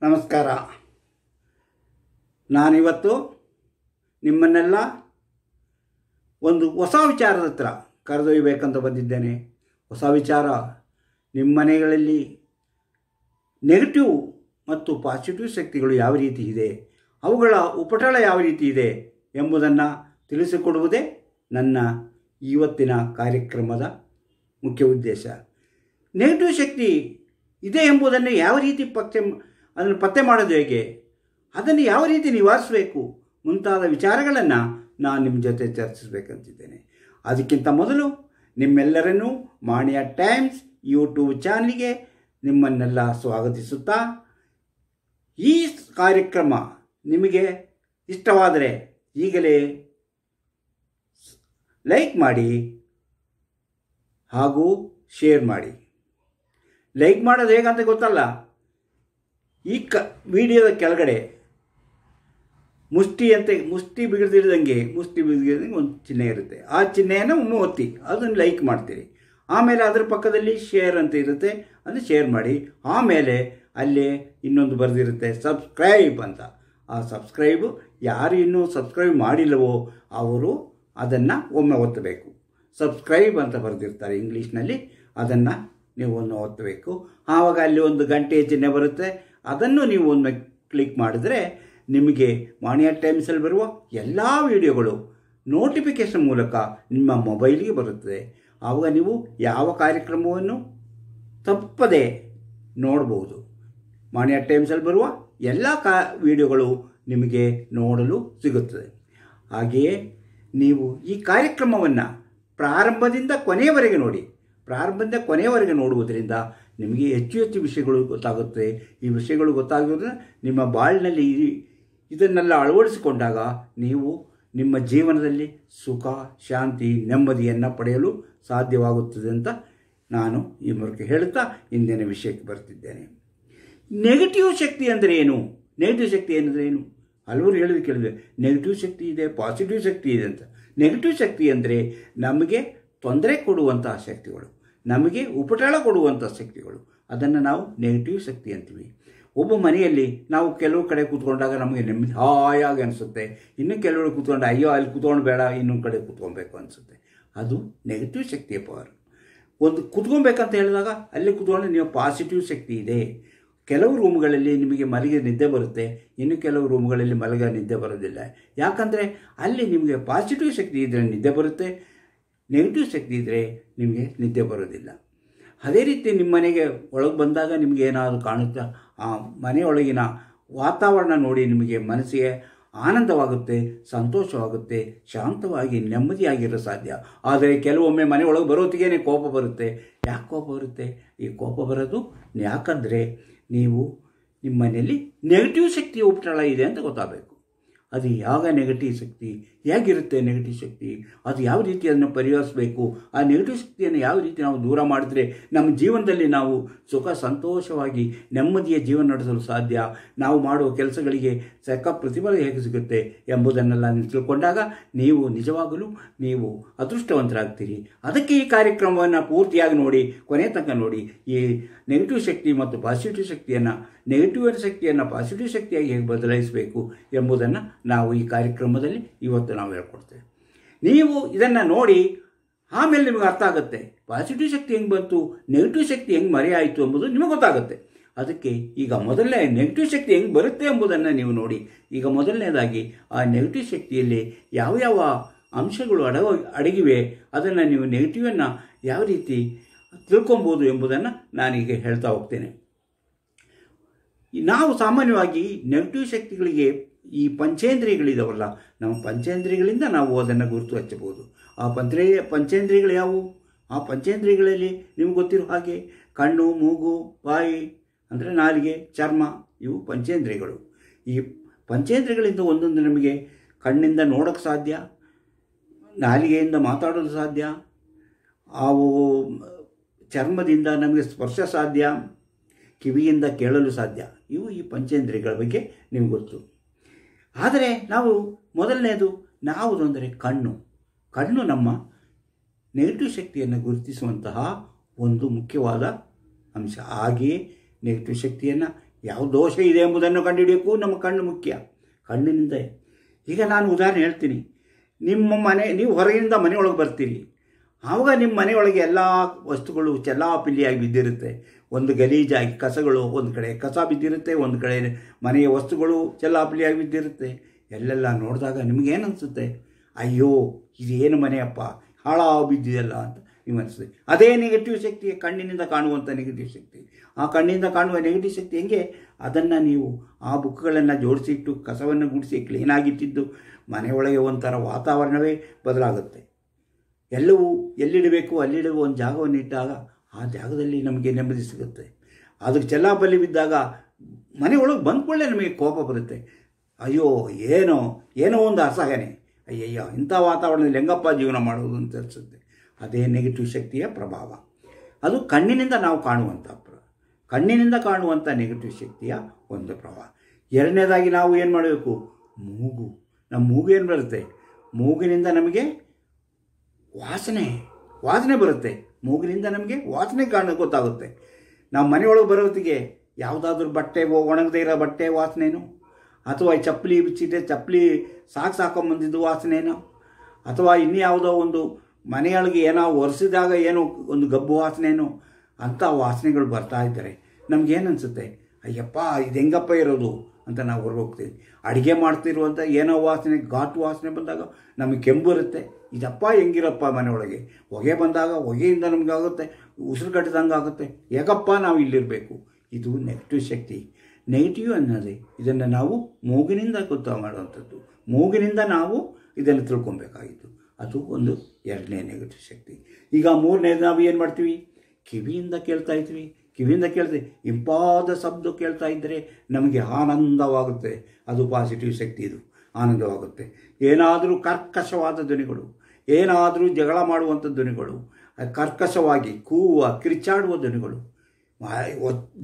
ನಮಸ್ಕಾರ. ನಾನಿವತ್ತು ನಿಮ್ಮನ್ನೆಲ್ಲ ಒಂದು ಹೊಸ ವಿಚಾರದ ಹತ್ರ ಕರೆದೊಯ್ಯಬೇಕಂತ ಬಂದಿದ್ದೇನೆ. ಹೊಸ ವಿಚಾರ, ನಿಮ್ಮ ಮನೆಗಳಲ್ಲಿ ನೆಗೆಟಿವ್ ಮತ್ತು ಪಾಸಿಟಿವ್ ಶಕ್ತಿಗಳು ಯಾವ ರೀತಿ ಇದೆ, ಅವುಗಳ ಉಪಟಳ ಯಾವ ರೀತಿ ಇದೆ ಎಂಬುದನ್ನು ತಿಳಿಸಿಕೊಡುವುದೇ ನನ್ನ ಇವತ್ತಿನ ಕಾರ್ಯಕ್ರಮದ ಮುಖ್ಯ ಉದ್ದೇಶ. ನೆಗೆಟಿವ್ ಶಕ್ತಿ ಇದೆ ಎಂಬುದನ್ನು ಯಾವ ರೀತಿ ಅದನ್ನು ಪತ್ತೆ ಮಾಡೋದು ಹೇಗೆ, ಅದನ್ನು ಯಾವ ರೀತಿ ನಿವಾರಿಸಬೇಕು ಮುಂತಾದ ವಿಚಾರಗಳನ್ನು ನಾನು ನಿಮ್ಮ ಜೊತೆ ಚರ್ಚಿಸಬೇಕಂತಿದ್ದೇನೆ. ಅದಕ್ಕಿಂತ ಮೊದಲು ನಿಮ್ಮೆಲ್ಲರನ್ನೂ ಮಾಣಿಯ ಟೈಮ್ಸ್ ಯೂಟ್ಯೂಬ್ ಚಾನಲ್ಗೆ ನಿಮ್ಮನ್ನೆಲ್ಲ ಸ್ವಾಗತಿಸುತ್ತಾ, ಈ ಕಾರ್ಯಕ್ರಮ ನಿಮಗೆ ಇಷ್ಟವಾದರೆ ಈಗಲೇ ಲೈಕ್ ಮಾಡಿ ಹಾಗೂ ಶೇರ್ ಮಾಡಿ. ಲೈಕ್ ಮಾಡೋದು ಹೇಗಂತ ಗೊತ್ತಲ್ಲ, ಈ ವಿಡಿಯೋದ ಕೆಳಗಡೆ ಮುಷ್ಟಿ ಬಿಗಿದಿಡ್ದಂಗೆ ಒಂದು ಚಿಹ್ನೆ ಇರುತ್ತೆ. ಆ ಚಿಹ್ನೆಯನ್ನು ಒಮ್ಮೆ ಒತ್ತಿ ಅದನ್ನು ಲೈಕ್ ಮಾಡ್ತೀರಿ. ಆಮೇಲೆ ಅದರ ಪಕ್ಕದಲ್ಲಿ ಶೇರ್ ಅಂತ ಇರುತ್ತೆ, ಅದನ್ನು ಶೇರ್ ಮಾಡಿ. ಆಮೇಲೆ ಅಲ್ಲೇ ಇನ್ನೊಂದು ಬರೆದಿರುತ್ತೆ ಸಬ್ಸ್ಕ್ರೈಬ್ ಅಂತ. ಆ ಸಬ್ಸ್ಕ್ರೈಬು ಯಾರು ಇನ್ನೂ ಸಬ್ಸ್ಕ್ರೈಬ್ ಮಾಡಿಲ್ಲವೋ ಅವರು ಅದನ್ನು ಒಮ್ಮೆ ಒತ್ತಬೇಕು. ಸಬ್ಸ್ಕ್ರೈಬ್ ಅಂತ ಬರೆದಿರ್ತಾರೆ ಇಂಗ್ಲೀಷ್ನಲ್ಲಿ, ಅದನ್ನು ನೀವು ಒಮ್ಮೆ ಒತ್ತಬೇಕು. ಆವಾಗ ಅಲ್ಲಿ ಒಂದು ಗಂಟೆಯ ಚಿಹ್ನೆ ಬರುತ್ತೆ, ಅದನ್ನು ನೀವು ಒಮ್ಮೆ ಕ್ಲಿಕ್ ಮಾಡಿದರೆ ನಿಮಗೆ ಮಾಣಿಯ ಟೈಮ್ಸಲ್ಲಿ ಬರುವ ಎಲ್ಲ ವಿಡಿಯೋಗಳು ನೋಟಿಫಿಕೇಷನ್ ಮೂಲಕ ನಿಮ್ಮ ಮೊಬೈಲಿಗೆ ಬರುತ್ತದೆ. ಆವಾಗ ನೀವು ಯಾವ ಕಾರ್ಯಕ್ರಮವನ್ನು ತಪ್ಪದೆ ನೋಡ್ಬೋದು. ಮಾಣಿಯ ಟೈಮ್ಸಲ್ಲಿ ಬರುವ ಎಲ್ಲ ವಿಡಿಯೋಗಳು ನಿಮಗೆ ನೋಡಲು ಸಿಗುತ್ತದೆ. ಹಾಗೆಯೇ ನೀವು ಈ ಕಾರ್ಯಕ್ರಮವನ್ನು ಪ್ರಾರಂಭದಿಂದ ಕೊನೆಯವರೆಗೆ ನೋಡಿ. ಪ್ರಾರಂಭದಿಂದ ಕೊನೆಯವರೆಗೆ ನೋಡುವುದರಿಂದ ನಿಮಗೆ ಹೆಚ್ಚು ಹೆಚ್ಚು ವಿಷಯಗಳು ಗೊತ್ತಾಗುತ್ತೆ. ಈ ವಿಷಯಗಳು ಗೊತ್ತಾಗೋದ್ರಿಂದ ನಿಮ್ಮ ಬಾಳಿನಲ್ಲಿ ಇದನ್ನೆಲ್ಲ ಅಳವಡಿಸಿಕೊಂಡಾಗ ನೀವು ನಿಮ್ಮ ಜೀವನದಲ್ಲಿ ಸುಖ, ಶಾಂತಿ, ನೆಮ್ಮದಿಯನ್ನು ಪಡೆಯಲು ಸಾಧ್ಯವಾಗುತ್ತದೆ ಅಂತ ನಾನು ಈ ಮೂಲಕ ಹೇಳುತ್ತಾ ಇಂದಿನ ವಿಷಯಕ್ಕೆ ಬರ್ತಿದ್ದೇನೆ. ನೆಗೆಟಿವ್ ಶಕ್ತಿ ಅಂದರೆ ಏನು? ನೆಗೆಟಿವ್ ಶಕ್ತಿ ಅಂದರೆ ಏನು? ಹಲವರು ಹೇಳಿದ್ರು ಕೇಳಿದೆ, ನೆಗೆಟಿವ್ ಶಕ್ತಿ ಇದೆ, ಪಾಸಿಟಿವ್ ಶಕ್ತಿ ಇದೆ ಅಂತ. ನೆಗೆಟಿವ್ ಶಕ್ತಿ ಅಂದರೆ ನಮಗೆ ತೊಂದರೆ ಕೊಡುವಂತಹ ಶಕ್ತಿಗಳು, ನಮಗೆ ಉಪಟಳ ಕೊಡುವಂಥ ಶಕ್ತಿಗಳು, ಅದನ್ನು ನಾವು ನೆಗೆಟಿವ್ ಶಕ್ತಿ ಅಂತೀವಿ. ಒಬ್ಬ ಮನೆಯಲ್ಲಿ ನಾವು ಕೆಲವು ಕಡೆ ಕೂತ್ಕೊಂಡಾಗ ನಮಗೆ ನೆಮ್ಮದಿ ಹಾಯಾಗಿ ಅನಿಸುತ್ತೆ. ಇನ್ನು ಕೆಲವರು ಕೂತ್ಕೊಂಡು ಅಯ್ಯೋ ಅಲ್ಲಿ ಕೂತ್ಕೊಂಡು ಬೇಡ, ಇನ್ನೊಂದು ಕಡೆ ಕೂತ್ಕೊಬೇಕು ಅನಿಸುತ್ತೆ. ಅದು ನೆಗೆಟಿವ್ ಶಕ್ತಿಯ ಪವರ್. ಒಂದು ಕೂತ್ಕೊಬೇಕಂತ ಹೇಳಿದಾಗ ಅಲ್ಲಿ ಕೂತ್ಕೊಂಡು ನೀವು ಪಾಸಿಟಿವ್ ಶಕ್ತಿ ಇದೆ. ಕೆಲವು ರೂಮ್ಗಳಲ್ಲಿ ನಿಮಗೆ ಮಲಗಿ ನಿದ್ದೆ ಬರುತ್ತೆ, ಇನ್ನು ಕೆಲವು ರೂಮ್ಗಳಲ್ಲಿ ಮಲಗ ನಿದ್ದೆ ಬರೋದಿಲ್ಲ. ಯಾಕಂದರೆ ಅಲ್ಲಿ ನಿಮಗೆ ಪಾಸಿಟಿವ್ ಶಕ್ತಿ ಇದ್ದರೆ ನಿದ್ದೆ ಬರುತ್ತೆ, ನೆಗೆಟಿವ್ ಶಕ್ತಿ ಇದ್ದರೆ ನಿಮಗೆ ನಿದ್ದೆ ಬರೋದಿಲ್ಲ. ಅದೇ ರೀತಿ ನಿಮ್ಮ ಮನೆಗೆ ಒಳಗೆ ಬಂದಾಗ ನಿಮಗೆ ಏನಾದರೂ ಕಾಣುತ್ತಾ, ಆ ಮನೆಯೊಳಗಿನ ವಾತಾವರಣ ನೋಡಿ ನಿಮಗೆ ಮನಸ್ಸಿಗೆ ಆನಂದವಾಗುತ್ತೆ, ಸಂತೋಷವಾಗುತ್ತೆ, ಶಾಂತವಾಗಿ ನೆಮ್ಮದಿಯಾಗಿರೋ ಸಾಧ್ಯ. ಆದರೆ ಕೆಲವೊಮ್ಮೆ ಮನೆ ಒಳಗೆ ಬರೋತ್ತಿಗೇನೆ ಕೋಪ ಬರುತ್ತೆ. ಯಾಕೆ ಕೋಪ ಬರುತ್ತೆ? ಈ ಕೋಪ ಬರೋದು ಯಾಕಂದರೆ ನೀವು ನಿಮ್ಮ ಮನೆಯಲ್ಲಿ ನೆಗೆಟಿವ್ ಶಕ್ತಿಯ ಉಪಟಳ ಇದೆ ಅಂತ ಗೊತ್ತಾಗಬೇಕು. ಅದು ಯಾವ ನೆಗೆಟಿವ್ ಶಕ್ತಿ, ಹೇಗಿರುತ್ತೆ ನೆಗೆಟಿವ್ ಶಕ್ತಿ, ಅದು ಯಾವ ರೀತಿ ಅದನ್ನು ಪರಿಹರಿಸಬೇಕು, ಆ ನೆಗೆಟಿವ್ ಶಕ್ತಿಯನ್ನು ಯಾವ ರೀತಿ ನಾವು ದೂರ ಮಾಡಿದ್ರೆ ನಮ್ಮ ಜೀವನದಲ್ಲಿ ನಾವು ಸುಖ ಸಂತೋಷವಾಗಿ ನೆಮ್ಮದಿಯ ಜೀವನ ನಡೆಸಲು ಸಾಧ್ಯ, ನಾವು ಮಾಡುವ ಕೆಲಸಗಳಿಗೆ ತಕ್ಕ ಪ್ರತಿಫಲ ಹೇಗೆ ಸಿಗುತ್ತೆ ಎಂಬುದನ್ನೆಲ್ಲ ನೀವು ತಿಳ್ಕೊಂಡಾಗ ನೀವು ನಿಜವಾಗಲೂ ನೀವು ಅದೃಷ್ಟವಂತರಾಗ್ತೀರಿ. ಅದಕ್ಕೆ ಈ ಕಾರ್ಯಕ್ರಮವನ್ನು ಪೂರ್ತಿಯಾಗಿ ನೋಡಿ, ಕೊನೆ ತನಕ ನೋಡಿ. ಈ ನೆಗೆಟಿವ್ ಶಕ್ತಿ ಮತ್ತು ಪಾಸಿಟಿವ್ ಶಕ್ತಿಯನ್ನು, ನೆಗೆಟಿವ್ ಶಕ್ತಿಯನ್ನು ಪಾಸಿಟಿವ್ ಶಕ್ತಿಯಾಗಿ ಹೇಗೆ ಬದಲಾಯಿಸಬೇಕು ಎಂಬುದನ್ನು ನಾವು ಈ ಕಾರ್ಯಕ್ರಮದಲ್ಲಿ ಇವತ್ತು ನಾವು ಹೇಳ್ಕೊಡ್ತೇವೆ. ನೀವು ಇದನ್ನು ನೋಡಿ ಆಮೇಲೆ ನಿಮಗೆ ಅರ್ಥ ಆಗುತ್ತೆ ಪಾಸಿಟಿವ್ ಶಕ್ತಿ ಹೆಂಗೆ ಬಂತು, ನೆಗೆಟಿವ್ ಶಕ್ತಿ ಹೆಂಗೆ ಮರೆಯಾಯಿತು ಎಂಬುದು ನಿಮಗೆ ಗೊತ್ತಾಗುತ್ತೆ. ಅದಕ್ಕೆ ಈಗ ಮೊದಲನೇ ನೆಗೆಟಿವ್ ಶಕ್ತಿ ಹೆಂಗೆ ಬರುತ್ತೆ ಎಂಬುದನ್ನು ನೀವು ನೋಡಿ. ಈಗ ಮೊದಲನೇದಾಗಿ ಆ ನೆಗೆಟಿವ್ ಶಕ್ತಿಯಲ್ಲಿ ಯಾವ ಯಾವ ಅಂಶಗಳು ಅಡಗಿವೆ, ಅದನ್ನು ನೀವು ನೆಗೆಟಿವನ್ನು ಯಾವ ರೀತಿ ತಿಳ್ಕೊಬೋದು ಎಂಬುದನ್ನು ನಾನೀಗ ಹೇಳ್ತಾ ಹೋಗ್ತೇನೆ. ನಾವು ಸಾಮಾನ್ಯವಾಗಿ ನೆಗೆಟಿವ್ ಶಕ್ತಿಗಳಿಗೆ ಈ ಪಂಚೇಂದ್ರಿಯಗಳಿದಾವಲ್ಲ, ನಾವು ಪಂಚೇಂದ್ರಿಯಗಳಿಂದ ನಾವು ಅದನ್ನು ಗುರುತು ಹಚ್ಚಬಹುದು. ಆ ಪಂಚೇಂದ್ರಿಯಗಳು ಯಾವುವು? ಆ ಪಂಚೇಂದ್ರಿಯಗಳಲ್ಲಿ ನಿಮ್ಗೆ ಗೊತ್ತಿರೋ ಹಾಗೆ ಕಣ್ಣು, ಮೂಗು, ಬಾಯಿ ಅಂದರೆ ನಾಲಿಗೆ, ಚರ್ಮ, ಇವು ಪಂಚೇಂದ್ರಿಯಗಳು. ಈ ಪಂಚೇಂದ್ರಿಯಗಳಿಂದ ಒಂದೊಂದು ನಮಗೆ ಕಣ್ಣಿಂದ ನೋಡೋಕ್ಕೆ ಸಾಧ್ಯ, ನಾಲಿಗೆಯಿಂದ ಮಾತಾಡೋದು ಸಾಧ್ಯ, ಅವು ಚರ್ಮದಿಂದ ನಮಗೆ ಸ್ಪರ್ಶ ಸಾಧ್ಯ, ಕಿವಿಯಿಂದ ಕೇಳಲು ಸಾಧ್ಯ. ಇವು ಈ ಪಂಚೇಂದ್ರಿಯಗಳ ಬಗ್ಗೆ ನಿಮ್ಗೆ ಗೊತ್ತು. ಆದರೆ ನಾವು ಮೊದಲನೇದು ಯಾವುದು ಅಂದರೆ ಕಣ್ಣು. ಕಣ್ಣು ನಮ್ಮ ನೆಗೆಟಿವ್ ಶಕ್ತಿಯನ್ನು ಗುರುತಿಸುವಂತಹ ಒಂದು ಮುಖ್ಯವಾದ ಅಂಶ. ಹಾಗೆಯೇ ನೆಗೆಟಿವ್ ಶಕ್ತಿಯನ್ನು ಯಾವ ದೋಷ ಇದೆ ಎಂಬುದನ್ನು ಕಂಡುಹಿಡಿಯೋಕ್ಕೂ ನಮ್ಮ ಕಣ್ಣು ಮುಖ್ಯ. ಕಣ್ಣಿನಿಂದ ಈಗ ನಾನು ಉದಾಹರಣೆ ಹೇಳ್ತೀನಿ. ನೀವು ಹೊರಗಿನಿಂದ ಮನೆಯೊಳಗೆ ಬರ್ತೀರಿ, ಆವಾಗ ನಿಮ್ಮ ಮನೆಯೊಳಗೆ ಎಲ್ಲ ವಸ್ತುಗಳು ಚೆಲ್ಲಾಪಿಲ್ಲಿಯಾಗಿ ಬಿದ್ದಿರುತ್ತೆ. ಒಂದು ಗಲೀಜಾಗಿ ಕಸಗಳು, ಒಂದು ಕಡೆ ಕಸ ಬಿದ್ದಿರುತ್ತೆ, ಒಂದು ಕಡೆ ಮನೆಯ ವಸ್ತುಗಳು ಚೆಲ್ಲಾಪಿಲ್ಲಿಯಾಗಿ ಬಿದ್ದಿರುತ್ತೆ. ಎಲ್ಲೆಲ್ಲ ನೋಡಿದಾಗ ನಿಮಗೇನು ಅನಿಸುತ್ತೆ? ಅಯ್ಯೋ ಇದೇನು ಮನೆಯಪ್ಪ, ಹಾಳಾಗಿ ಬಿದ್ದಿದೆಯಲ್ಲ ಅಂತ ನೀವು ಅನಿಸುತ್ತೆ. ಅದೇ ನೆಗೆಟಿವ್ ಶಕ್ತಿ, ಕಣ್ಣಿನಿಂದ ಕಾಣುವಂಥ ನೆಗೆಟಿವ್ ಶಕ್ತಿ. ಆ ಕಣ್ಣಿನಿಂದ ಕಾಣುವ ನೆಗೆಟಿವ್ ಶಕ್ತಿ ಹೆಂಗೆ? ಅದನ್ನು ನೀವು ಆ ಬುಕ್ಗಳನ್ನು ಜೋಡಿಸಿಟ್ಟು ಕಸವನ್ನು ಗುಡಿಸಿ ಕ್ಲೀನಾಗಿಟ್ಟಿದ್ದು ಮನೆಯೊಳಗೆ ಒಂಥರ ವಾತಾವರಣವೇ ಬದಲಾಗುತ್ತೆ. ಎಲ್ಲವೂ ಎಲ್ಲಿಡಬೇಕು ಅಲ್ಲಿಡುವ ಒಂದು ಜಾಗವನ್ನು ಇಟ್ಟಾಗ ಆ ಜಾಗದಲ್ಲಿ ನಮಗೆ ನೆಮ್ಮದಿ ಸಿಗುತ್ತೆ. ಅದಕ್ಕೆ ಚೆಲ್ಲಾಪಲ್ಲಿ ಬಿದ್ದಾಗ ಮನೆಯೊಳಗೆ ಬಂದ್ಕೊಳ್ಳೆ ನಮಗೆ ಕೋಪ ಬರುತ್ತೆ. ಅಯ್ಯೋ ಏನೋ ಒಂದು ಅಸಹನೆ, ಅಯ್ಯಯ್ಯ ಇಂಥ ವಾತಾವರಣದಲ್ಲಿ ಹೆಂಗಪ್ಪ ಜೀವನ ಮಾಡೋದು ಅಂತ ಅನಿಸುತ್ತೆ. ಅದೇ ನೆಗೆಟಿವ್ ಶಕ್ತಿಯ ಪ್ರಭಾವ. ಅದು ಕಣ್ಣಿನಿಂದ ನಾವು ಕಣ್ಣಿನಿಂದ ಕಾಣುವಂಥ ನೆಗೆಟಿವ್ ಶಕ್ತಿಯ ಒಂದು ಪ್ರಭಾವ. ಎರಡನೇದಾಗಿ ನಾವು ಏನು ಮಾಡಬೇಕು? ನಮ್ಮ ಮೂಗು ಏನು ಬರುತ್ತೆ? ಮೂಗಿನಿಂದ ನಮಗೆ ವಾಸನೆ ಬರುತ್ತೆ. ಮೂಗಿನಿಂದ ನಮಗೆ ವಾಸನೆ ಗೊತ್ತಾಗುತ್ತೆ. ನಾವು ಮನೆಯೊಳಗೆ ಬರೋತ್ತಿಗೆ ಯಾವುದಾದ್ರೂ ಬಟ್ಟೆ ಒಣಗದೇ ಇರೋ ಬಟ್ಟೆ ವಾಸನೆನೋ, ಅಥವಾ ಚಪ್ಪಲಿ ಬಿಚ್ಚಿದೆ ಚಪ್ಪಲಿ ಸಾಕೊಂಬಂದಿದ್ದು ವಾಸನೆನೋ, ಅಥವಾ ಇನ್ಯಾವುದೋ ಒಂದು ಮನೆಯೊಳಗೆ ಏನೋ ಒರೆಸಿದಾಗ ಏನೋ ಒಂದು ಗಬ್ಬು ವಾಸನೆನೋ, ಅಂಥ ವಾಸನೆಗಳು ಬರ್ತಾ ಇದ್ದಾರೆ. ನಮಗೇನು ಅನಿಸುತ್ತೆ? ಅಯ್ಯಪ್ಪ ಇದು ಹೆಂಗಪ್ಪ ಇರೋದು ಅಂತ ನಾವು ಹೊರಗೋಗ್ತೀವಿ. ಅಡುಗೆ ಮಾಡ್ತಿರುವಂಥ ಏನೋ ವಾಸನೆ, ಘಾಟು ವಾಸನೆ ಬಂದಾಗ ನಮಗೆ ಕೆಂಪು ಬರುತ್ತೆ. ಇದಪ್ಪ ಹೆಂಗಿರಪ್ಪ ಮನೆಯೊಳಗೆ. ಹೊಗೆ ಬಂದಾಗ ಹೊಗೆಯಿಂದ ನಮಗಾಗುತ್ತೆ, ಉಸಿರು ಕಟ್ಟಿದಂಗೆ ಆಗುತ್ತೆ. ಯಾಕಪ್ಪ ನಾವು ಇಲ್ಲಿರಬೇಕು? ಇದು ನೆಗೆಟಿವ್ ಶಕ್ತಿ. ನೆಗೆಟಿವ್ ಅನ್ನೋದೇ ಇದನ್ನು ನಾವು ಮೂಗಿನಿಂದ ಮಾಡುವಂಥದ್ದು. ಮೂಗಿನಿಂದ ನಾವು ಇದನ್ನು ತಿಳ್ಕೊಬೇಕಾಗಿತ್ತು. ಅದು ಒಂದು ಎರಡನೇ ನೆಗೆಟಿವ್ ಶಕ್ತಿ. ಈಗ ಮೂರನೇದು ನಾವು ಏನು ಮಾಡ್ತೀವಿ? ಕಿವಿಯಿಂದ ಕೇಳ್ತಾ ಇದ್ವಿ. ಕಿವಿಯಿಂದ ಕೇಳ್ತೀವಿ, ಇಂಪಾದ ಶಬ್ದ ಕೇಳ್ತಾ ಇದ್ದರೆ ನಮಗೆ ಆನಂದವಾಗುತ್ತೆ. ಅದು ಪಾಸಿಟಿವ್ ಶಕ್ತಿ. ಇದು ಆನಂದವಾಗುತ್ತೆ. ಏನಾದರೂ ಕರ್ಕಶವಾದ ಧ್ವನಿಗಳು, ಏನಾದರೂ ಜಗಳ ಮಾಡುವಂಥ ಧ್ವನಿಗಳು, ಕರ್ಕಶವಾಗಿ ಕಿರಿಚಾಡುವ ಧ್ವನಿಗಳು,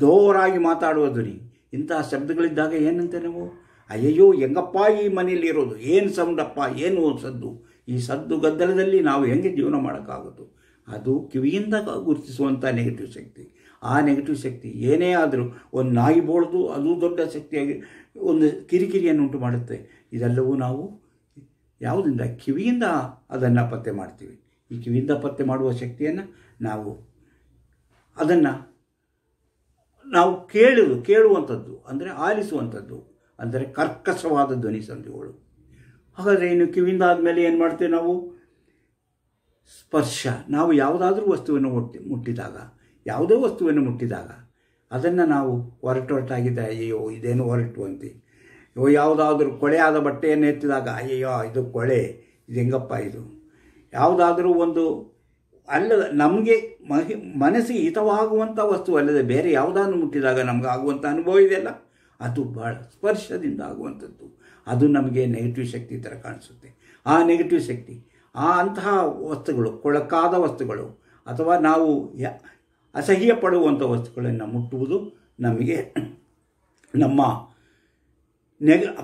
ಜೋರಾಗಿ ಮಾತಾಡುವ ಧ್ವನಿ, ಇಂತಹ ಶಬ್ದಗಳಿದ್ದಾಗ ಏನಂತೆ ನಾವು? ಅಯ್ಯಯ್ಯೋ ಹೆಂಗಪ್ಪ ಈ ಮನೆಯಲ್ಲಿ ಇರೋದು, ಏನು ಸೌಂಡಪ್ಪ, ಏನು ಸದ್ದು, ಈ ಸದ್ದು ಗದ್ದಲದಲ್ಲಿ ನಾವು ಹೆಂಗೆ ಜೀವನ ಮಾಡೋಕ್ಕಾಗೋದು? ಅದು ಕಿವಿಯಿಂದ ಗುರುತಿಸುವಂಥ ನೆಗೆಟಿವ್ ಶಕ್ತಿ. ಆ ನೆಗೆಟಿವ್ ಶಕ್ತಿ ಏನೇ ಆದರೂ, ಒಂದು ನಾಯಿ ಬೋಳ್ದು ಅದು ದೊಡ್ಡ ಶಕ್ತಿಯಾಗಿ ಒಂದು ಕಿರಿಕಿರಿಯನ್ನು ಉಂಟು ಮಾಡುತ್ತೆ. ಇದೆಲ್ಲವೂ ನಾವು ಯಾವುದರಿಂದ? ಕಿವಿಯಿಂದ ಅದನ್ನು ಪತ್ತೆ ಮಾಡ್ತೀವಿ. ಈ ಕಿವಿಯಿಂದ ಪತ್ತೆ ಮಾಡುವ ಶಕ್ತಿಯನ್ನು ನಾವು ಕೇಳುವಂಥದ್ದು ಅಂದರೆ ಆಲಿಸುವಂಥದ್ದು, ಅಂದರೆ ಕರ್ಕಶವಾದ ಧ್ವನಿ ಸಂಧಿಗಳು. ಹಾಗಾದರೆ ಇನ್ನು ಕಿವಿಯಿಂದ ಆದಮೇಲೆ ಏನು ಮಾಡ್ತೀವಿ ನಾವು? ಸ್ಪರ್ಶ. ನಾವು ಯಾವುದಾದ್ರೂ ವಸ್ತುವನ್ನು ಮುಟ್ಟಿದಾಗ, ಯಾವುದೇ ವಸ್ತುವನ್ನು ಮುಟ್ಟಿದಾಗ ಅದನ್ನು ನಾವು ಹೊರಟಾಗಿದೆ, ಅಯ್ಯೋ ಇದೇನು ಹೊರಟು ಅಂತೀವಿ. ಯಾವುದಾದ್ರೂ ಕೊಳೆಯಾದ ಬಟ್ಟೆಯನ್ನು ಎತ್ತಿದಾಗ ಅಯ್ಯಯ್ಯೋ ಇದು ಕೊಳೆ, ಇದು ಹೆಂಗಪ್ಪ ಇದು. ಯಾವುದಾದ್ರೂ ಒಂದು ನಮಗೆ ಮನಸ್ಸಿಗೆ ಹಿತವಾಗುವಂಥ ವಸ್ತು ಅಲ್ಲದೆ ಬೇರೆ ಯಾವುದಾದ್ರು ಮುಟ್ಟಿದಾಗ ನಮ್ಗೆ ಆಗುವಂಥ ಅನುಭವ ಇದೆಯಲ್ಲ, ಅದು ಭಾಳ ಸ್ಪರ್ಶದಿಂದ ಆಗುವಂಥದ್ದು. ಅದು ನಮಗೆ ನೆಗೆಟಿವ್ ಶಕ್ತಿ ಥರ ಕಾಣಿಸುತ್ತೆ. ಆ ನೆಗೆಟಿವ್ ಶಕ್ತಿ ಅಂತಹ ವಸ್ತುಗಳು, ಕೊಳಕಾದ ವಸ್ತುಗಳು ಅಥವಾ ನಾವು ಅಸಹ್ಯ ಪಡುವಂಥ ವಸ್ತುಗಳನ್ನು ಮುಟ್ಟುವುದು ನಮಗೆ ನಮ್ಮ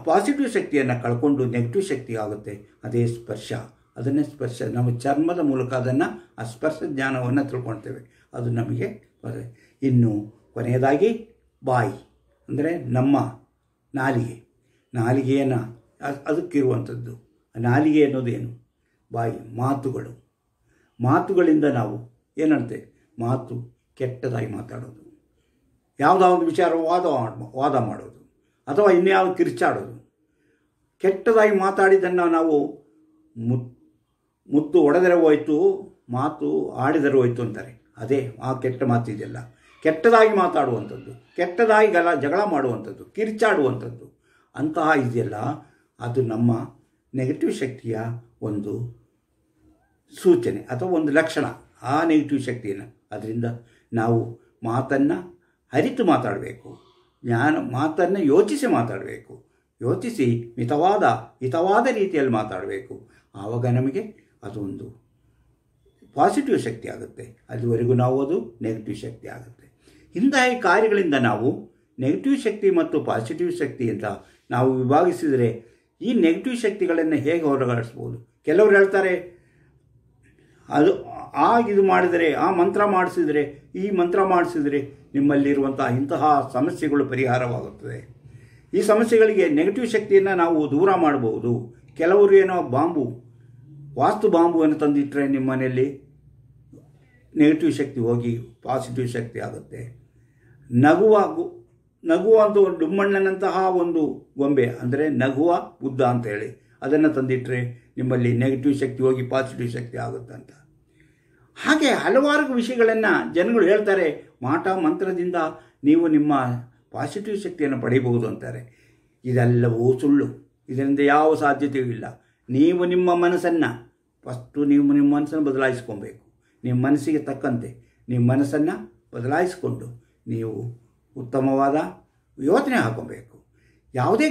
ಪಾಸಿಟಿವ್ ಶಕ್ತಿಯನ್ನು ಕಳ್ಕೊಂಡು ನೆಗೆಟಿವ್ ಶಕ್ತಿ ಆಗುತ್ತೆ. ಅದೇ ಸ್ಪರ್ಶ. ಅದನ್ನೇ ಸ್ಪರ್ಶ. ನಮ್ಮ ಚರ್ಮದ ಮೂಲಕ ಆ ಸ್ಪರ್ಶ ಜ್ಞಾನವನ್ನು ತಿಳ್ಕೊಳ್ತೇವೆ. ಅದು ನಮಗೆ ಇನ್ನು ಕೊನೆಯದಾಗಿ ಬಾಯಿ ಅಂದರೆ ನಮ್ಮ ನಾಲಿಗೆಯನ್ನು ಅದಕ್ಕಿರುವಂಥದ್ದು. ನಾಲಿಗೆ ಅನ್ನೋದೇನು? ಬಾಯಿ. ಮಾತುಗಳಿಂದ ನಾವು ಏನಂತೆ? ಮಾತು ಕೆಟ್ಟದಾಗಿ ಮಾತಾಡೋದು, ಯಾವುದಾಒಂದು ವಿಚಾರ ವಾದ ಮಾಡೋದು, ಅಥವಾ ಇನ್ಯಾವುದು ಕಿರ್ಚಾಡೋದು. ಕೆಟ್ಟದಾಗಿ ಮಾತಾಡಿದ್ದನ್ನು ನಾವು ಮುತ್ತು ಹೊಡೆದರೆ ಹೋಯ್ತು, ಮಾತು ಆಡಿದರೆ ಹೋಯ್ತು ಅಂತಾರೆ. ಅದೇ ಆ ಕೆಟ್ಟ ಮಾತಿದೆಯಲ್ಲ, ಕೆಟ್ಟದಾಗಿ ಮಾತಾಡುವಂಥದ್ದು, ಕೆಟ್ಟದಾಗಿ ಜಗಳ ಮಾಡುವಂಥದ್ದು, ಕಿರ್ಚಾಡುವಂಥದ್ದು, ಅಂತಹ ಇದೆಯಲ್ಲ, ಅದು ನಮ್ಮ ನೆಗೆಟಿವ್ ಶಕ್ತಿಯ ಒಂದು ಸೂಚನೆ ಅಥವಾ ಒಂದು ಲಕ್ಷಣ. ಆ ನೆಗೆಟಿವ್ ಶಕ್ತಿಯನ್ನು ಅದರಿಂದ ನಾವು ಮಾತನ್ನು ಅರಿತು ಮಾತಾಡಬೇಕು. ಮಾತನ್ನು ಯೋಚಿಸಿ ಮಾತಾಡಬೇಕು. ಯೋಚಿಸಿ ಹಿತವಾದ ರೀತಿಯಲ್ಲಿ ಮಾತಾಡಬೇಕು. ಆವಾಗ ನಮಗೆ ಅದೊಂದು ಪಾಸಿಟಿವ್ ಶಕ್ತಿ ಆಗುತ್ತೆ. ಅಲ್ಲಿವರೆಗೂ ನಾವು ಅದು ನೆಗೆಟಿವ್ ಶಕ್ತಿ ಆಗುತ್ತೆ. ಇಂತಹ ಕಾರ್ಯಗಳಿಂದ ನಾವು ನೆಗೆಟಿವ್ ಶಕ್ತಿ ಮತ್ತು ಪಾಸಿಟಿವ್ ಶಕ್ತಿ ಅಂತ ನಾವು ವಿಭಾಗಿಸಿದರೆ ಈ ನೆಗೆಟಿವ್ ಶಕ್ತಿಗಳನ್ನು ಹೇಗೆ ಹೊರಗಾಡಿಸ್ಬೋದು? ಕೆಲವರು ಹೇಳ್ತಾರೆ, ಇದು ಮಾಡಿದರೆ, ಆ ಮಂತ್ರ ಮಾಡಿಸಿದರೆ, ಈ ಮಂತ್ರ ಮಾಡಿಸಿದರೆ ನಿಮ್ಮಲ್ಲಿರುವಂತಹ ಇಂತಹ ಸಮಸ್ಯೆಗಳು ಪರಿಹಾರವಾಗುತ್ತದೆ. ಈ ಸಮಸ್ಯೆಗಳಿಗೆ ನೆಗೆಟಿವ್ ಶಕ್ತಿಯನ್ನು ನಾವು ದೂರ ಮಾಡಬಹುದು. ಕೆಲವರು ಏನೋ ವಾಸ್ತು ಬಾಂಬುವನ್ನು ತಂದಿಟ್ಟರೆ ನಿಮ್ಮ ಮನೆಯಲ್ಲಿ ನೆಗೆಟಿವ್ ಶಕ್ತಿ ಹೋಗಿ ಪಾಸಿಟಿವ್ ಶಕ್ತಿ ಆಗುತ್ತೆ. ನಗುವ ಒಂದು ಡುಮ್ಮಣ್ಣನಂತಹ ಒಂದು ಗೊಂಬೆ, ಅಂದರೆ ನಗುವ ಬುದ್ಧ ಅಂತ ಹೇಳಿ, ಅದನ್ನು ತಂದಿಟ್ಟರೆ ನಿಮ್ಮಲ್ಲಿ ನೆಗೆಟಿವ್ ಶಕ್ತಿ ಹೋಗಿ ಪಾಸಿಟಿವ್ ಶಕ್ತಿ ಆಗುತ್ತಂತ. ಹಾಗೆ ಹಲವಾರು ವಿಷಯಗಳನ್ನು ಜನಗಳು ಹೇಳ್ತಾರೆ. ಮಾಟ ಮಂತ್ರದಿಂದ ನೀವು ನಿಮ್ಮ ಪಾಸಿಟಿವ್ ಶಕ್ತಿಯನ್ನು ಪಡೆಯಬಹುದು ಅಂತಾರೆ. ಇದೆಲ್ಲವೂ ಸುಳ್ಳು. ಇದರಿಂದ ಯಾವ ಸಾಧ್ಯತೆಯೂ ಇಲ್ಲ. ನೀವು ನಿಮ್ಮ ಮನಸ್ಸನ್ನು ಬದಲಾಯಿಸ್ಕೊಬೇಕು. ನಿಮ್ಮ ಮನಸ್ಸಿಗೆ ತಕ್ಕಂತೆ ನಿಮ್ಮ ಮನಸ್ಸನ್ನು ಬದಲಾಯಿಸಿಕೊಂಡು ನೀವು ಉತ್ತಮವಾದ ಯೋಚನೆ ಹಾಕೋಬೇಕು. ಯಾವುದೇ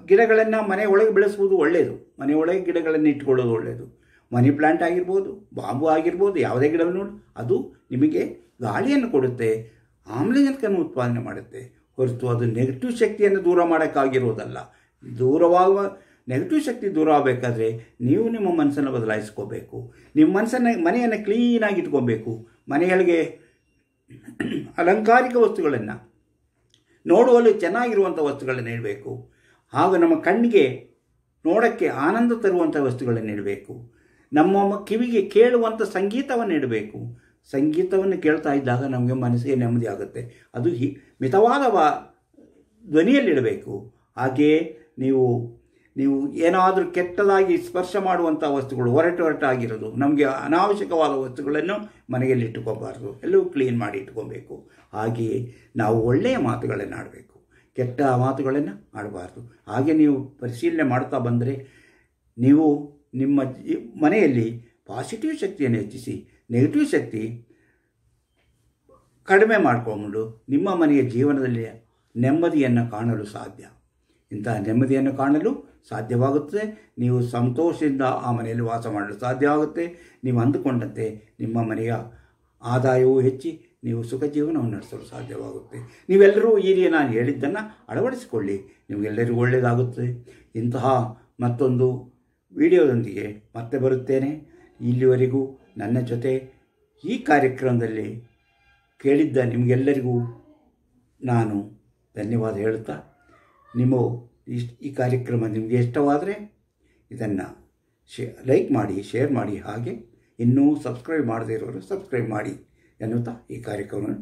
ಗಿಡಗಳನ್ನು ಮನೆ ಒಳಗೆ ಬೆಳೆಸುವುದು ಒಳ್ಳೆಯದು. ಮನೆ ಒಳಗೆ ಗಿಡಗಳನ್ನು ಇಟ್ಕೊಳ್ಳೋದು ಒಳ್ಳೆಯದು. ಮನಿ ಪ್ಲಾಂಟ್ ಆಗಿರ್ಬೋದು, ಬಾಂಬು ಆಗಿರ್ಬೋದು, ಯಾವುದೇ ಗಿಡವನ್ನು ಅದು ನಿಮಗೆ ಗಾಳಿಯನ್ನು ಕೊಡುತ್ತೆ, ಆಮ್ಲಜನಕವನ್ನು ಉತ್ಪಾದನೆ ಮಾಡುತ್ತೆ. ಹೊರತು ಅದು ನೆಗೆಟಿವ್ ಶಕ್ತಿಯನ್ನು ದೂರ ಮಾಡೋಕ್ಕಾಗಿರೋದಲ್ಲ. ನೆಗೆಟಿವ್ ಶಕ್ತಿ ದೂರ ಆಗಬೇಕಾದ್ರೆ ನೀವು ನಿಮ್ಮ ಮನಸ್ಸನ್ನು ಬದಲಾಯಿಸ್ಕೋಬೇಕು. ನಿಮ್ಮ ಮನೆಯನ್ನು ಕ್ಲೀನಾಗಿ ಇಟ್ಕೊಬೇಕು. ಮನೆಗಳಿಗೆ ಅಲಂಕಾರಿಕ ವಸ್ತುಗಳನ್ನು, ನೋಡುವಲ್ಲಿ ಚೆನ್ನಾಗಿರುವಂಥ ವಸ್ತುಗಳನ್ನು ಇಡಬೇಕು. ಹಾಗೂ ನಮ್ಮ ಕಣ್ಣಿಗೆ ನೋಡೋಕ್ಕೆ ಆನಂದ ತರುವಂಥ ವಸ್ತುಗಳನ್ನು ಇಡಬೇಕು. ನಮ್ಮ ಕಿವಿಗೆ ಕೇಳುವಂಥ ಸಂಗೀತವನ್ನು ಇಡಬೇಕು. ಸಂಗೀತವನ್ನು ಕೇಳ್ತಾ ಇದ್ದಾಗ ನಮಗೆ ಮನಸ್ಸಿಗೆ ನೆಮ್ಮದಿ ಆಗುತ್ತೆ. ಅದು ಮಿತವಾದ ಧ್ವನಿಯಲ್ಲಿಡಬೇಕು. ಹಾಗೆಯೇ ನೀವು ಏನಾದರೂ ಕೆಟ್ಟದಾಗಿ ಸ್ಪರ್ಶ ಮಾಡುವಂಥ ವಸ್ತುಗಳು, ಹೊರಟಾಗಿರೋದು, ನಮಗೆ ಅನಾವಶ್ಯಕವಾದ ವಸ್ತುಗಳನ್ನು ಮನೆಯಲ್ಲಿ ಇಟ್ಟುಕೋಬಾರ್ದು. ಎಲ್ಲವೂ ಕ್ಲೀನ್ ಮಾಡಿ ಇಟ್ಕೊಬೇಕು. ಹಾಗೆಯೇ ನಾವು ಒಳ್ಳೆಯ ಮಾತುಗಳನ್ನು ಆಡಬೇಕು, ಕೆಟ್ಟ ಮಾತುಗಳನ್ನು ಆಡಬಾರ್ದು. ಹಾಗೆ ನೀವು ಪರಿಶೀಲನೆ ಮಾಡ್ತಾ ಬಂದರೆ ನೀವು ನಿಮ್ಮ ಮನೆಯಲ್ಲಿ ಪಾಸಿಟಿವ್ ಶಕ್ತಿಯನ್ನು ಹೆಚ್ಚಿಸಿ ನೆಗೆಟಿವ್ ಶಕ್ತಿ ಕಡಿಮೆ ಮಾಡಿಕೊಂಡು ನಿಮ್ಮ ಮನೆಯ ಜೀವನದಲ್ಲಿ ನೆಮ್ಮದಿಯನ್ನು ಕಾಣಲು ಸಾಧ್ಯ. ಇಂತಹ ನೆಮ್ಮದಿಯನ್ನು ಕಾಣಲು ಸಾಧ್ಯವಾಗುತ್ತದೆ. ನೀವು ಸಂತೋಷದಿಂದ ಆ ಮನೆಯಲ್ಲಿ ವಾಸ ಮಾಡಲು ಸಾಧ್ಯವಾಗುತ್ತೆ. ನೀವು ಅಂದುಕೊಂಡಂತೆ ನಿಮ್ಮ ಮನೆಯ ಆದಾಯವೂ ಹೆಚ್ಚಿ ನೀವು ಸುಖ ಜೀವನವನ್ನು ನಡೆಸಲು ಸಾಧ್ಯವಾಗುತ್ತೆ. ನೀವೆಲ್ಲರೂ ನಾನು ಹೇಳಿದ್ದನ್ನು ಅಳವಡಿಸಿಕೊಳ್ಳಿ, ನಿಮಗೆಲ್ಲರಿಗೂ ಒಳ್ಳೆಯದಾಗುತ್ತದೆ. ಇಂತಹ ಮತ್ತೊಂದು ವಿಡಿಯೋದೊಂದಿಗೆ ಮತ್ತೆ ಬರುತ್ತೇನೆ. ಇಲ್ಲಿವರೆಗೂ ನನ್ನ ಜೊತೆ ಈ ಕಾರ್ಯಕ್ರಮದಲ್ಲಿ ಕೇಳಿದ್ದ ನಿಮಗೆಲ್ಲರಿಗೂ ನಾನು ಧನ್ಯವಾದ ಹೇಳುತ್ತಾ, ಈ ಕಾರ್ಯಕ್ರಮ ನಿಮಗೆ ಇಷ್ಟವಾದರೆ ಇದನ್ನು ಲೈಕ್ ಮಾಡಿ, ಶೇರ್ ಮಾಡಿ. ಹಾಗೆ ಇನ್ನೂ ಸಬ್ಸ್ಕ್ರೈಬ್ ಮಾಡದೇ ಇರೋರು ಸಬ್ಸ್ಕ್ರೈಬ್ ಮಾಡಿ ಎನ್ನುತ್ತಾ ಈ ಕಾರ್ಯಕ್ರಮವನ್ನು